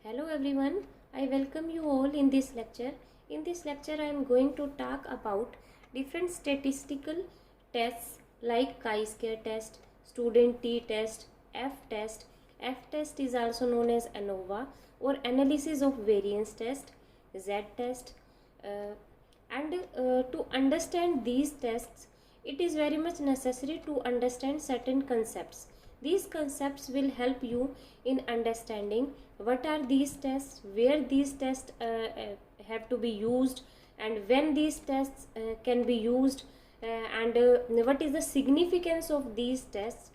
Hello everyone, I welcome you all in this lecture. In this lecture, I am going to talk about different statistical tests like chi-square test, student t-test, f-test. F-test is also known as ANOVA or analysis of variance test, Z-test. To understand these tests, it is very much necessary to understand certain concepts. These concepts will help you in understanding what are these tests, where these tests have to be used, and when these tests can be used, and what is the significance of these tests.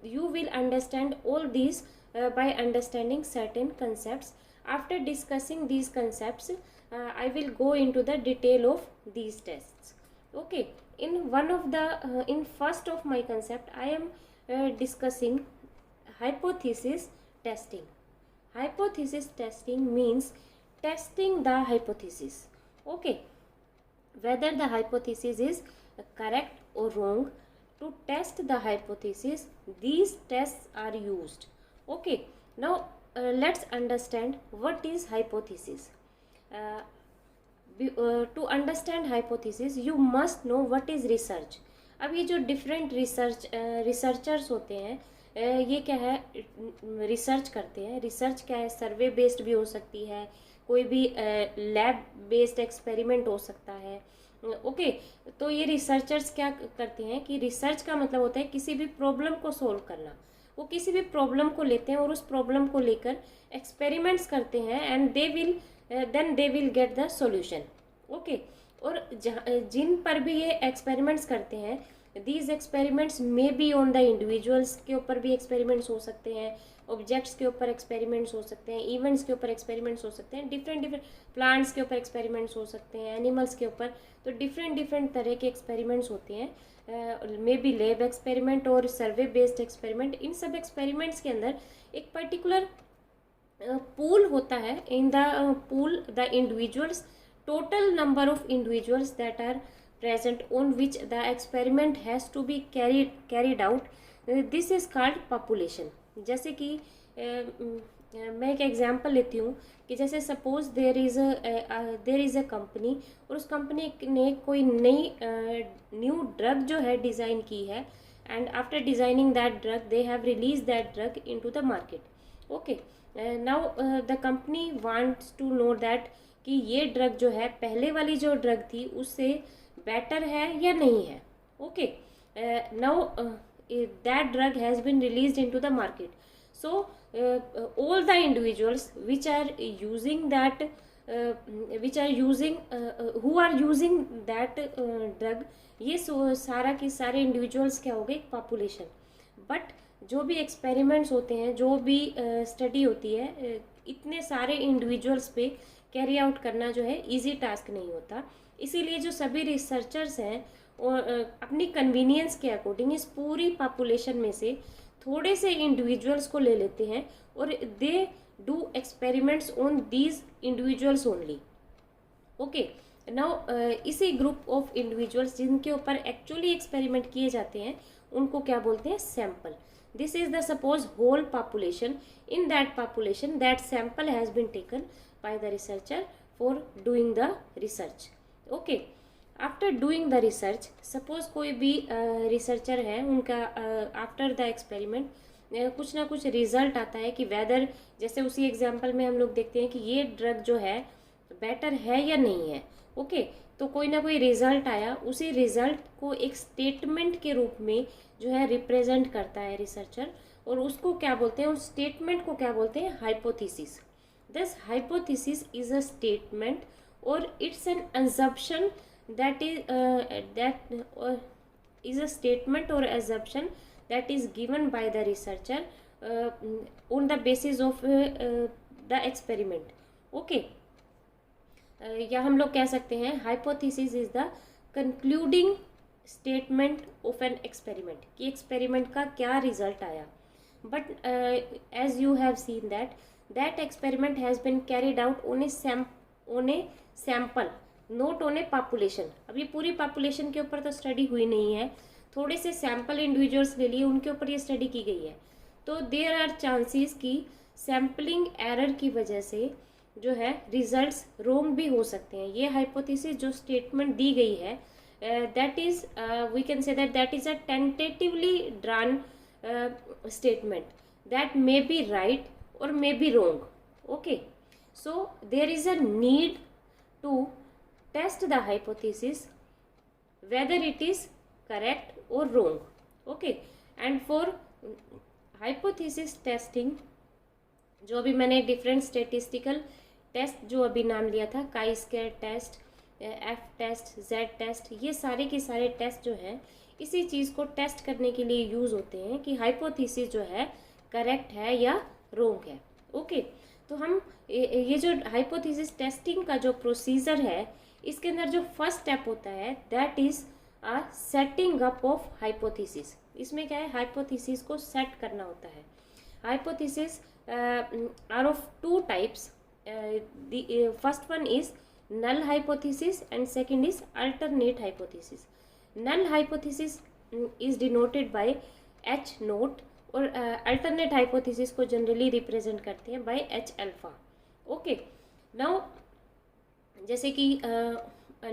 You will understand all these by understanding certain concepts. After discussing these concepts, I will go into the detail of these tests. Okay, in first of my concept, I am discussing hypothesis testing. Hypothesis testing means testing the hypothesis. Okay, whether the hypothesis is correct or wrong. To test the hypothesis, these tests are used. Okay, now let's understand what is hypothesis. To understand hypothesis, you must know what is research. अब ये जो different researchers होते हैं, ये क्या है, research करते हैं. रिसर्च क्या है, सर्वे बेस्ड भी हो सकती है, कोई भी लैब बेस्ड एक्सपेरिमेंट हो सकता है. ओके, तो ये रिसर्चर्स क्या करते हैं कि रिसर्च का मतलब होता है किसी भी प्रॉब्लम को सोल्व करना. वो किसी भी प्रॉब्लम को लेते हैं और उस प्रॉब्लम को लेकर एक्सपेरिमेंट्स करते हैं and they will get the solution. Okay, और जिन पर भी ये एक्सपेरिमेंट्स करते हैं, these experiments may be on the individuals के ऊपर भी एक्सपेरिमेंट्स हो सकते हैं, ऑब्जेक्ट्स के ऊपर एक्सपेरिमेंट्स हो सकते हैं, इवेंट्स के ऊपर एक्सपेरिमेंट्स हो सकते हैं, डिफरेंट प्लांट्स के ऊपर एक्सपेरिमेंट्स हो सकते हैं, एनिमल्स के ऊपर. तो डिफरेंट तरह के एक्सपेरिमेंट्स होते हैं, मे बी लैब एक्सपेरिमेंट और सर्वे बेस्ड एक्सपेरिमेंट. इन सब एक्सपेरिमेंट्स के अंदर एक पर्टिकुलर पूल होता है. In the pool the individuals, total number of individuals that are present on which the experiment has to be carried out, this is called population. जैसे कि मैं एक एग्जांपल लेती हूँ कि जैसे suppose there is a company, और उस कंपनी ने कोई नई न्यू ड्रग जो है डिज़ाइन की है, and after designing that drug they have release that drug into the market. Okay, now the company wants to know that कि ये ड्रग जो है पहले वाली जो ड्रग थी उससे बेटर है या नहीं है. Okay, now that drug has been released into the market. So all the individuals which are using that who are using that drug, ये सारा के सारे इंडिविजुअल्स क्या हो गए, पॉपुलेशन. बट जो भी एक्सपेरिमेंट्स होते हैं, जो भी स्टडी होती है, इतने सारे इंडिविजुअल्स पे कैरी आउट करना जो है इजी टास्क नहीं होता. इसीलिए जो सभी रिसर्चर्स हैं और अपनी कन्वीनियंस के अकॉर्डिंग इस पूरी पॉपुलेशन में से थोड़े से इंडिविजुअल्स को ले लेते हैं और they do experiments on these individuals only. Okay, now इसी ग्रुप ऑफ इंडिविजुअल्स जिनके ऊपर एक्चुअली एक्सपेरिमेंट किए जाते हैं उनको क्या बोलते हैं, sample. This is the suppose whole population. In that population, that sample has been taken by the researcher for doing the research. Okay. After doing the research, suppose कोई भी researcher है, उनका after the experiment कुछ ना कुछ result आता है कि वेदर, जैसे उसी एग्जाम्पल में हम लोग देखते हैं कि ये ड्रग जो है बेटर है या नहीं है. ओके, तो कोई ना कोई रिजल्ट आया, उसी रिजल्ट को एक स्टेटमेंट के रूप में जो है रिप्रेजेंट करता है रिसर्चर, और उसको क्या बोलते हैं, उस स्टेटमेंट को क्या बोलते हैं, hypothesis. This hypothesis is a statement और it's an assumption that is a statement or assumption that is given by the researcher on the basis of the experiment. Okay, या हम लोग कह सकते हैं hypothesis is the concluding statement of an experiment, कि experiment का क्या result आया. But as you have seen that experiment has been carried out on a sample, not on a population. अब ये पूरी पॉपुलेशन के ऊपर तो स्टडी हुई नहीं है, थोड़े से सैम्पल इंडिविजुअल्स ले लिए, उनके ऊपर ये स्टडी की गई है. तो देयर आर चांसेस कि सैम्पलिंग एरर की वजह से जो है रिजल्ट्स रोंग भी हो सकते हैं। ये हाइपोथेसिस जो स्टेटमेंट दी गई है that is we can say that is a tentatively drawn statement that may be right or may be wrong. Okay, so there is a need to test the hypothesis whether it is correct or wrong. Okay, and for hypothesis testing जो अभी मैंने different statistical test जो अभी नाम लिया था, chi square test, F test, Z test, ये सारे के सारे टेस्ट जो है इसी चीज़ को टेस्ट करने के लिए यूज़ होते हैं कि हाइपोथेसिस जो है करेक्ट है या रोंग है। ओके, तो हम ये जो हाइपोथेसिस टेस्टिंग का जो प्रोसीजर है इसके अंदर जो फर्स्ट स्टेप होता है that is a setting up of hypothesis. इसमें क्या है, हाइपोथेसिस को सेट करना होता है। Hypothesis are of two types. First one is null hypothesis and second is alternate hypothesis. Null hypothesis is denoted by H naught और alternate hypothesis को generally represent करते हैं by H alpha. Okay, now जैसे कि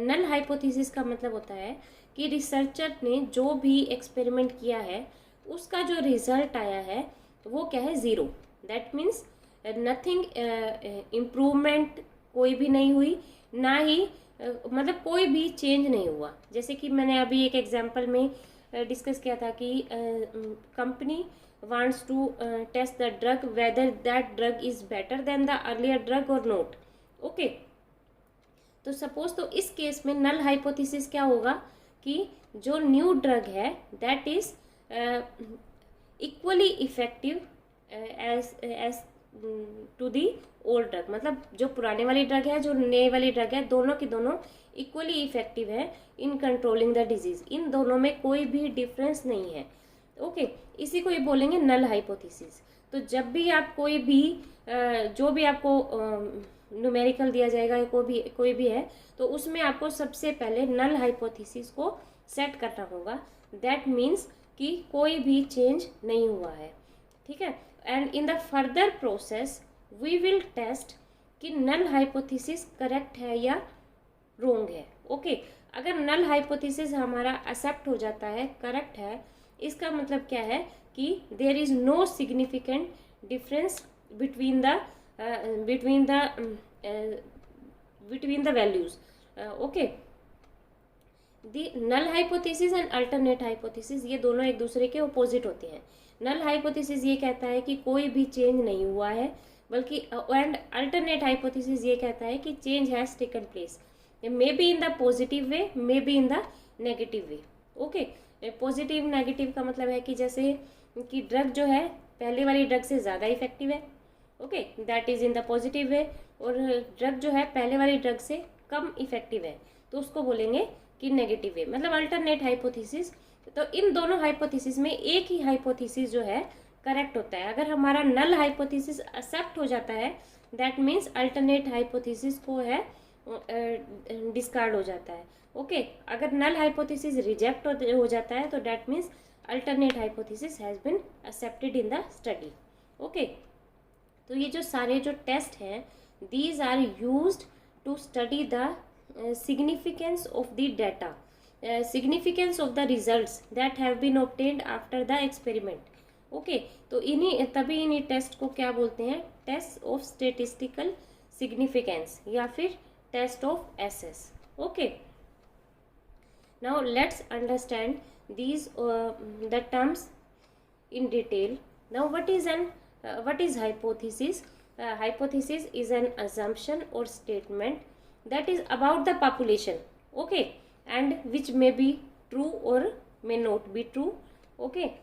null hypothesis का मतलब होता है कि रिसर्चर ने जो भी एक्सपेरिमेंट किया है उसका जो रिजल्ट आया है वो क्या है, zero. That means nothing, improvement कोई भी नहीं हुई, ना ही मतलब कोई भी चेंज नहीं हुआ। जैसे कि मैंने अभी एक एग्जांपल में डिस्कस किया था कि company wants to test the drug whether that drug is better than the earlier drug और नॉट। ओके, तो सपोज तो इस केस में नल हाइपोथेसिस क्या होगा कि जो न्यू ड्रग है that is equally effective as to the old drug. मतलब जो पुराने वाली ड्रग है जो नए वाली ड्रग है दोनों की दोनों इक्वली इफेक्टिव है इन कंट्रोलिंग द डिजीज। इन दोनों में कोई भी डिफरेंस नहीं है। ओके, इसी को ही बोलेंगे नल हाइपोथेसिस। तो जब भी आप कोई भी जो भी आपको न्यूमेरिकल दिया जाएगा या कोई भी है तो उसमें आपको सबसे पहले नल हाइपोथेसिस को सेट करना होगा। दैट मीन्स कि कोई भी चेंज नहीं हुआ है। ठीक है, and in the further process we will test कि नल हाइपोथेसिस करेक्ट है या रोंग है। ओके, अगर नल हाइपोथेसिस हमारा एक्सेप्ट हो जाता है, करेक्ट है, इसका मतलब क्या है कि there is no significant difference between the values. Okay, the null hypothesis and alternate hypothesis ये दोनों एक दूसरे के अपोजिट होते हैं। नल हाइपोथेसिस ये कहता है कि कोई भी चेंज नहीं हुआ है, बल्कि एंड अल्टरनेट हाइपोथेसिस ये कहता है कि change has taken place, may be in the positive way, may be in the negative way. Okay, positive negative का मतलब है कि जैसे कि ड्रग जो है पहले वाली ड्रग से ज़्यादा इफेक्टिव है, okay, that is in the positive way, और ड्रग जो है पहले वाली ड्रग से कम इफेक्टिव है तो उसको बोलेंगे कि नेगेटिव वे, मतलब अल्टरनेट हाइपोथेसिस। तो इन दोनों हाइपोथेसिस में एक ही हाइपोथेसिस जो है करेक्ट होता है। अगर हमारा नल हाइपोथेसिस एक्सेप्ट हो जाता है दैट मीन्स अल्टरनेट हाइपोथेसिस को है डिस्कार्ड हो जाता है। ओके, अगर नल हाइपोथेसिस रिजेक्ट हो जाता है तो that means alternate hypothesis has been accepted in the study. Okay, तो ये जो सारे जो टेस्ट हैं these are used to study the significance of the data, significance of the results that have been obtained after the experiment. Okay, तो इन्हीं test को क्या बोलते हैं, टेस्ट ऑफ स्टेटिस्टिकल सिग्निफिकेंस या फिर test of SS. Okay, now let's understand these the terms in detail. Now what is hypothesis? Hypothesis is an assumption or statement that is about the population, okay, and which may be true or may not be true. Okay,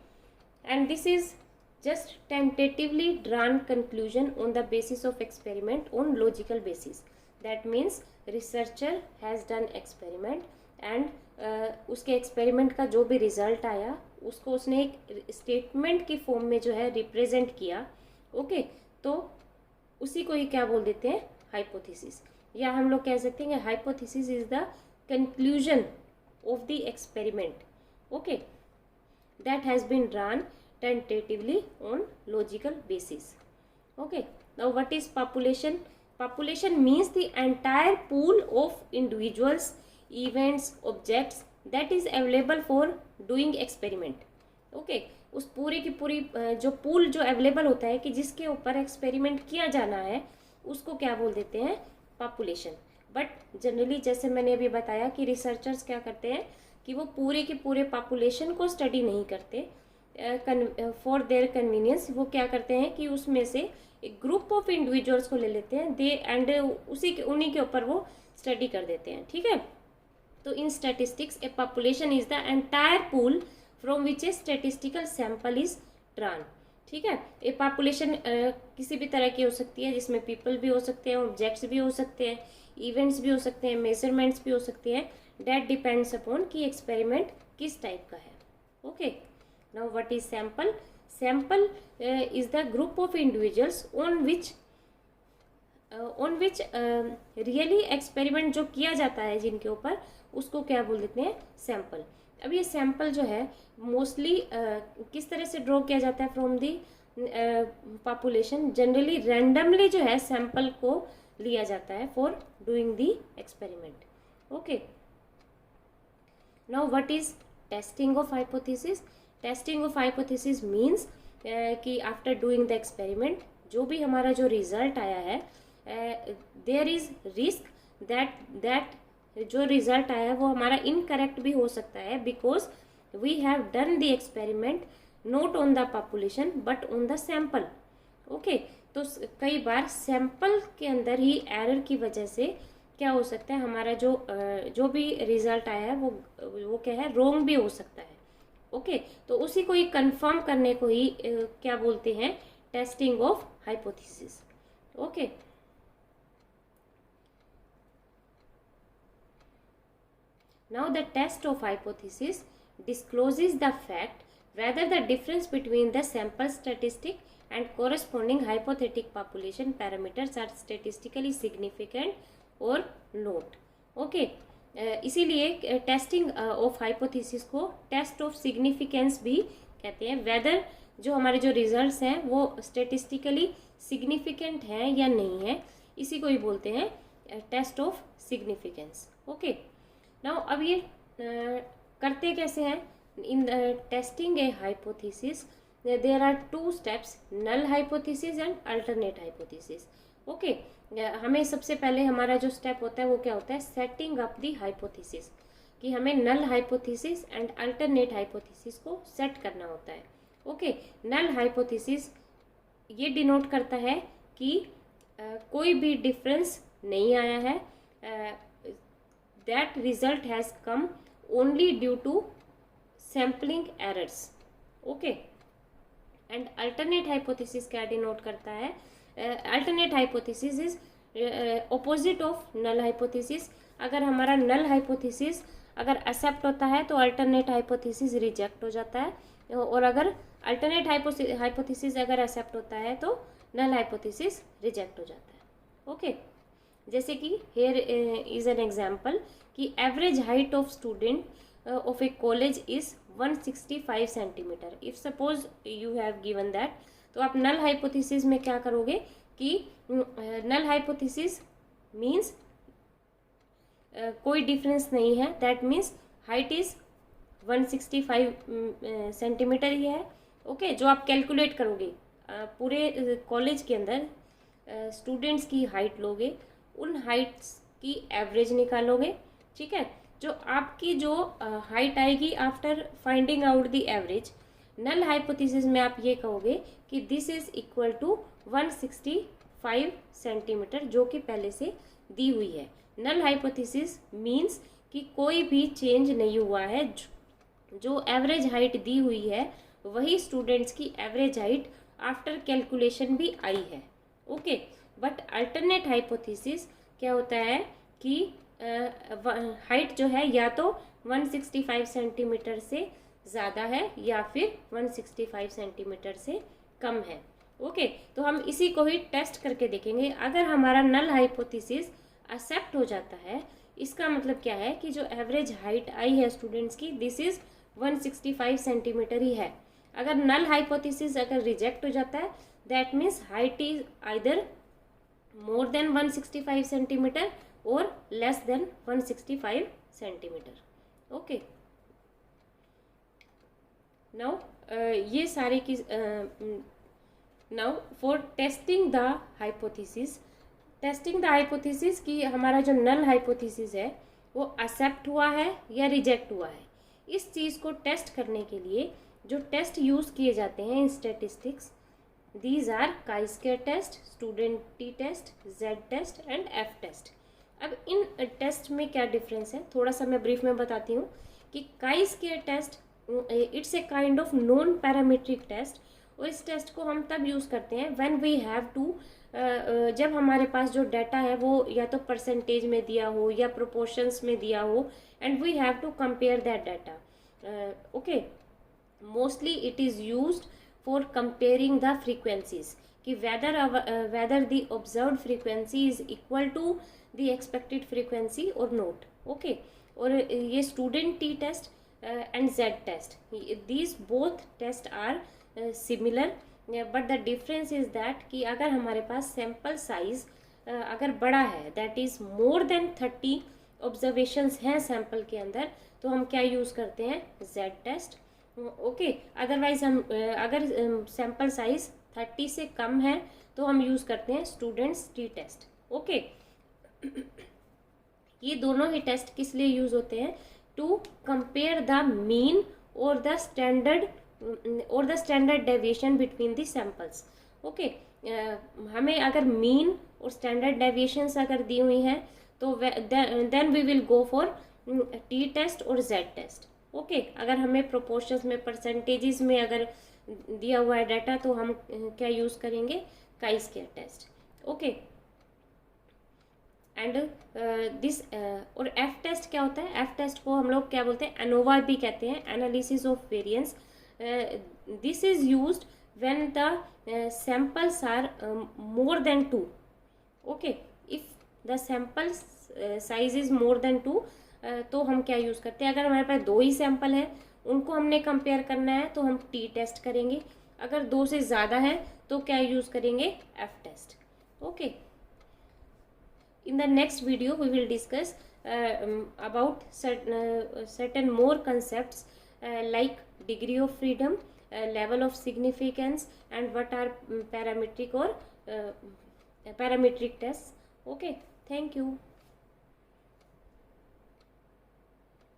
and this is just tentatively drawn conclusion on the basis of experiment on logical basis. That means researcher has done experiment and उसके experiment का जो भी result आया उसको उसने एक statement की form में जो है रिप्रेजेंट किया। ओके, तो उसी को ही क्या बोल देते हैं, हाइपोथेसिस, या हम लोग कह सकते हैं hypothesis is the conclusion of the experiment, okay, that has been drawn tentatively on logical basis. Okay, now what is population? Population means the entire pool of individuals, events, objects that is available for doing experiment. Okay, उस पूरी की पूरी जो pool जो available होता है कि जिसके ऊपर एक्सपेरिमेंट किया जाना है, उसको क्या बोल देते हैं? पॉपुलेशन. बट जनरली जैसे मैंने अभी बताया कि रिसर्चर्स क्या करते हैं कि वो पूरे के पूरे पॉपुलेशन को स्टडी नहीं करते. फॉर देयर कन्वीनियंस वो क्या करते हैं कि उसमें से एक ग्रुप ऑफ इंडिविजुअल्स को ले लेते हैं, दे एंड उन्हीं के ऊपर वो स्टडी कर देते हैं. ठीक है, तो इन statistics A population is the entire pool from which A statistical sample is drawn. ठीक है, ये पॉपुलेशन किसी भी तरह की हो सकती है, जिसमें पीपल भी हो सकते हैं, ऑब्जेक्ट्स भी हो सकते हैं, इवेंट्स भी हो सकते हैं, मेजरमेंट्स भी हो सकते हैं. डेट डिपेंड्स अपॉन कि एक्सपेरिमेंट किस टाइप का है. Okay, now what is sample? Sample is the group of individuals on which really experiment जो किया जाता है जिनके ऊपर, उसको क्या बोल देते हैं? सैंपल. अब ये सैंपल जो है मोस्टली किस तरह से ड्रॉ किया जाता है from the population? Generally randomly जो है सैंपल को लिया जाता है for doing the experiment. Okay, now what is testing of hypothesis? Testing of hypothesis means कि आफ्टर डूइंग द एक्सपेरिमेंट जो भी हमारा जो रिजल्ट आया है, देयर इज रिस्क दैट जो रिजल्ट आया है वो हमारा इनकरेक्ट भी हो सकता है, because we have done the experiment not on the population but on the sample. Okay, तो कई बार सैंपल के अंदर ही एरर की वजह से क्या हो सकता है, हमारा जो भी रिजल्ट आया है वो क्या है, रॉन्ग भी हो सकता है. ओके, तो उसी को ही कंफर्म करने को ही क्या बोलते हैं? Testing of hypothesis. Okay, now the test of hypothesis discloses the fact whether the difference between the sample statistic and corresponding hypothetic population parameters are statistically significant or not. Okay, इसीलिए testing of hypothesis को test of significance भी कहते हैं. Weather जो हमारे जो results हैं वो स्टेटिस्टिकली सिग्निफिकेंट हैं या नहीं है, इसी को ही बोलते हैं test of significance. Okay, now अब ये करते कैसे हैं? In testing a hypothesis there are 2 steps, null hypothesis and alternate hypothesis. Okay, हमें सबसे पहले हमारा जो स्टेप होता है वो क्या होता है? सेटिंग अप दी हाइपोथेसिस, कि हमें null hypothesis and alternate hypothesis को सेट करना होता है. ओके, नल हाइपोथेसिस ये डिनोट करता है कि कोई भी डिफरेंस नहीं आया है, that result has come only due to sampling errors. Okay, and alternate hypothesis क्या डिनोट करता है? alternate hypothesis is opposite of null hypothesis. अगर हमारा null hypothesis अगर एक्सेप्ट होता है तो अल्टरनेट हाइपोथेसिस रिजेक्ट हो जाता है, और अगर अल्टरनेट हाइपोथेसिस अगर एक्सेप्ट होता है तो नल हाइपोथेसिस रिजेक्ट हो जाता है. ओके, जैसे कि हेयर इज एन एग्जाम्पल कि average height of student of a college is 165 centimetre. If suppose you have given that, तो आप नल हाइपोथेसिस में क्या करोगे कि नल हाइपोथेसिस मीन्स कोई डिफरेंस नहीं है, that means height is 165 centimetre ही है. ओके, जो आप कैलकुलेट करोगे पूरे कॉलेज के अंदर स्टूडेंट्स की हाइट लोगे, उन हाइट्स की एवरेज निकालोगे. ठीक है, जो आपकी जो हाइट आएगी after finding out the average, null hypothesis में आप ये कहोगे कि this is equal to 165 centimetre, जो कि पहले से दी हुई है. नल हाइपोथेसिस मीन्स कि कोई भी चेंज नहीं हुआ है, जो एवरेज हाइट दी हुई है वही स्टूडेंट्स की एवरेज हाइट आफ्टर कैलकुलेशन भी आई है. ओके, बट अल्टरनेट हाइपोथेसिस क्या होता है कि हाइट जो है या तो 165 सेंटीमीटर से ज़्यादा है या फिर 165 सेंटीमीटर से कम है. ओके, तो हम इसी को ही टेस्ट करके देखेंगे. अगर हमारा नल हाइपोथेसिस एक्सेप्ट हो जाता है, इसका मतलब क्या है कि जो एवरेज हाइट आई है स्टूडेंट्स की, दिस इज 165 सेंटीमीटर ही है. अगर नल हाइपोथेसिस अगर रिजेक्ट हो जाता है That means height is either more than 165 centimeter or less than 165 centimeter. Okay. Now ये सारे की now for testing the hypothesis, testing the hypothesis कि हमारा जो नल हाइपोथेसिस है वो एक्सेप्ट हुआ है या रिजेक्ट हुआ है, इस चीज़ को टेस्ट करने के लिए जो टेस्ट यूज़ किए जाते हैं in statistics, these are chi square test, student T test, Z test and F test. अब इन टेस्ट में क्या डिफरेंस है थोड़ा सा मैं ब्रीफ में बताती हूँ कि chi square test it's a kind of non parametric test, और इस टेस्ट को हम तब यूज़ करते हैं व्हेन वी हैव टू, जब हमारे पास जो डाटा है वो या तो परसेंटेज में दिया हो या प्रोपोर्शंस में दिया हो, and we have to compare that data. Okay, mostly it is used for comparing the frequencies कि whether the observed frequency is equal to the expected frequency or not. Okay, और ये student t test and z test, these both tests are similar, but the difference is that कि अगर हमारे पास sample size अगर बड़ा है, that is more than 30 observations हैं sample के अंदर, तो हम क्या यूज़ करते हैं, z test. ओके, अदरवाइज हम अगर सैम्पल साइज 30 से कम है तो हम यूज़ करते हैं स्टूडेंट्स टी टेस्ट. ओके, ये दोनों ही टेस्ट किस लिए यूज़ होते हैं, टू कंपेयर द मीन और the standard deviation between the samples. Okay, हमें अगर मीन और स्टैंडर्ड डेविएशंस अगर दी हुई हैं तो then we will go for T test और जेड टेस्ट. ओके, अगर हमें प्रोपोर्शंस में परसेंटेजेस में अगर दिया हुआ है डाटा तो हम क्या यूज़ करेंगे, chi square test. Okay, and this और एफ टेस्ट क्या होता है, एफ टेस्ट को हम लोग क्या बोलते हैं, एनोवा भी कहते हैं, analysis of variance. This is used when the samples are more than 2. Okay, if the sample size is more than 2, तो हम क्या यूज़ करते हैं, अगर हमारे पास 2 ही सैंपल हैं उनको हमने कंपेयर करना है तो हम टी टेस्ट करेंगे, अगर 2 से ज़्यादा है तो क्या यूज़ करेंगे, F test. Okay, in the next video we will discuss about certain more concepts like degree of freedom, level of significance, and what are parametric or parametric tests. Okay, thank you.